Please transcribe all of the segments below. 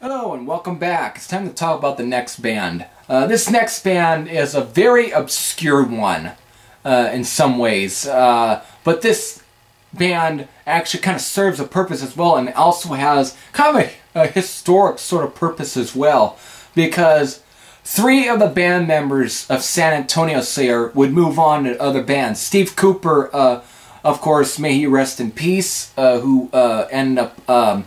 Hello and welcome back. It's time to talk about the next band. This next band is a very obscure one in some ways, but this band actually kind of serves a purpose as well, and it also has kind of a historic sort of purpose as well, because three of the band members of San Antonio Slayer would move on to other bands. Steve Cooper, of course, may he rest in peace, who ended up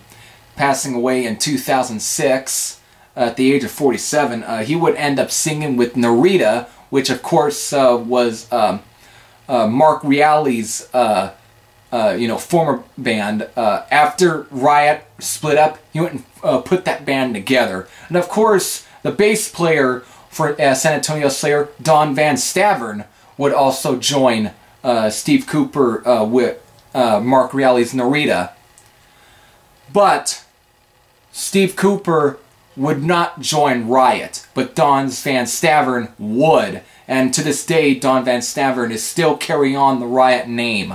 passing away in 2006 at the age of 47. He would end up singing with Narita, which of course was Mark Reale's former band. After Riot split up, he went and put that band together. And of course, the bass player for San Antonio Slayer, Don Van Stavern, would also join Steve Cooper with Mark Reale's Narita. But Steve Cooper would not join Riot, but Don Van Stavern would. And to this day, Don Van Stavern is still carrying on the Riot name.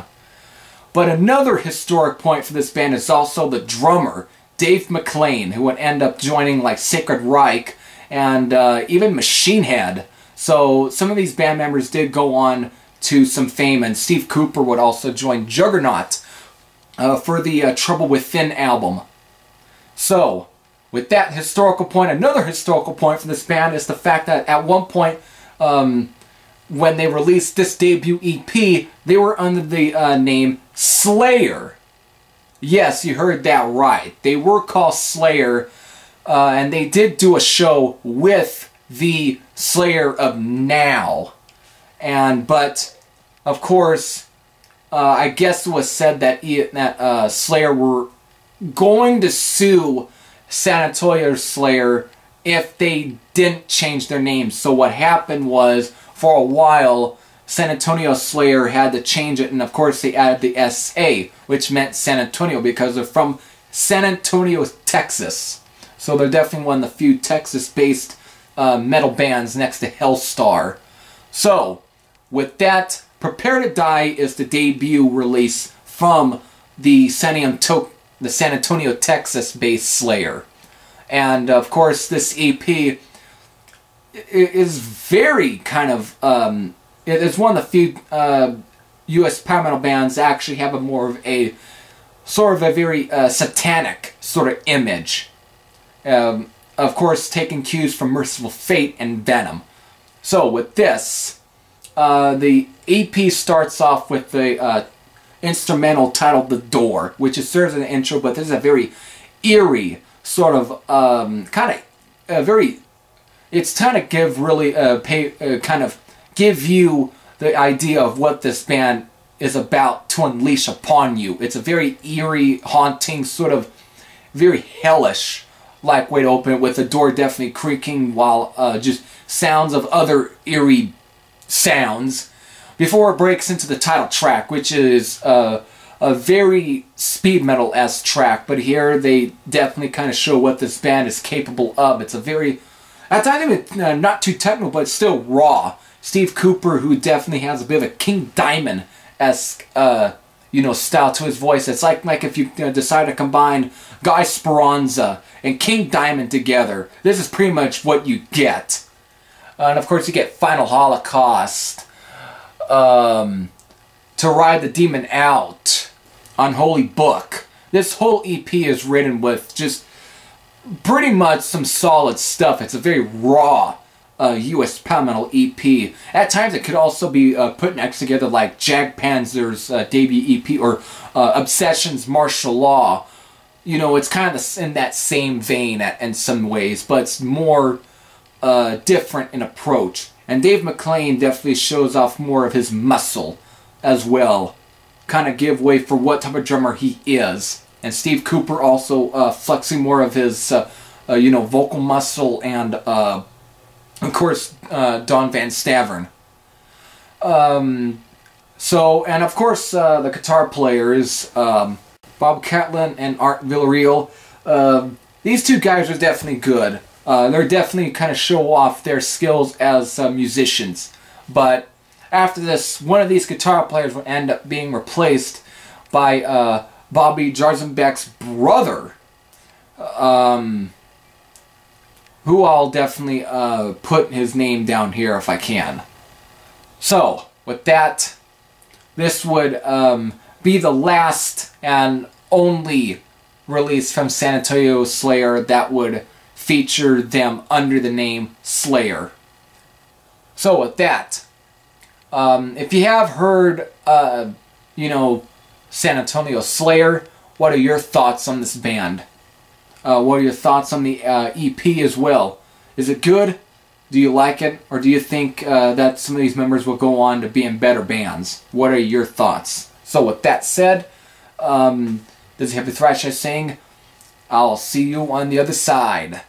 But another historic point for this band is also the drummer, Dave McClain, who would end up joining like Sacred Reich and even Machine Head. So some of these band members did go on to some fame, and Steve Cooper would also join Juggernaut for the Trouble Within album. So, with that historical point, another historical point for this band is the fact that at one point, when they released this debut EP, they were under the name Slayer. Yes, you heard that right. They were called Slayer, and they did do a show with the Slayer of now. But, of course, I guess it was said that Slayer were going to sue San Antonio Slayer if they didn't change their name. So what happened was, for a while, San Antonio Slayer had to change it, and of course they added the SA, which meant San Antonio, because they're from San Antonio, Texas. So they're definitely one of the few Texas-based metal bands next to Hellstar. So, with that, Prepare to Die is the debut release from the San Antonio, Texas-based Slayer. And, of course, this EP is very kind of... it's one of the few U.S. power metal bands that actually have a more of a... sort of a very satanic sort of image. Of course, taking cues from Merciful Fate and Venom. So, with this, the EP starts off with the instrumental titled The Door, which serves as an intro, but this is a very eerie sort of it's trying to give really kind of give you the idea of what this band is about to unleash upon you. It's a very eerie, haunting, sort of very hellish like way to open it, with the door definitely creaking while just sounds of other eerie sounds, before it breaks into the title track, which is a very speed metal-esque track, but here they definitely kind of show what this band is capable of. It's a very, at times not too technical, but still raw. Steve Cooper, who definitely has a bit of a King Diamond-esque, style to his voice. It's like if you decide to combine Guy Speranza and King Diamond together. This is pretty much what you get. And of course you get Final Holocaust, To Ride the Demon Out, Unholy Book. This whole EP is written with just pretty much some solid stuff. It's a very raw U.S. power metal EP. At times it could also be put next together like Jag Panzer's debut EP, or Obsession's Martial Law. It's kind of in that same vein in some ways, but it's more different in approach. And Dave McClain definitely shows off more of his muscle as well. Kind of give way for what type of drummer he is. And Steve Cooper also flexing more of his, vocal muscle, and, of course, Don Van Stavern. And of course, the guitar players, Bob Catlin and Art Villarreal. These two guys are definitely good. They're definitely kind of show off their skills as musicians. But after this, one of these guitar players will end up being replaced by Bobby Jarzenbeck's brother, who I'll definitely put his name down here if I can. So, with that, this would be the last and only release from San Antonio Slayer that would feature them under the name Slayer. So with that, if you have heard, you know, San Antonio Slayer, what are your thoughts on this band? What are your thoughts on the EP as well? Is it good? Do you like it? Or do you think that some of these members will go on to be in better bands? What are your thoughts? So with that said, this is Happy Thrash saying, I'll see you on the other side.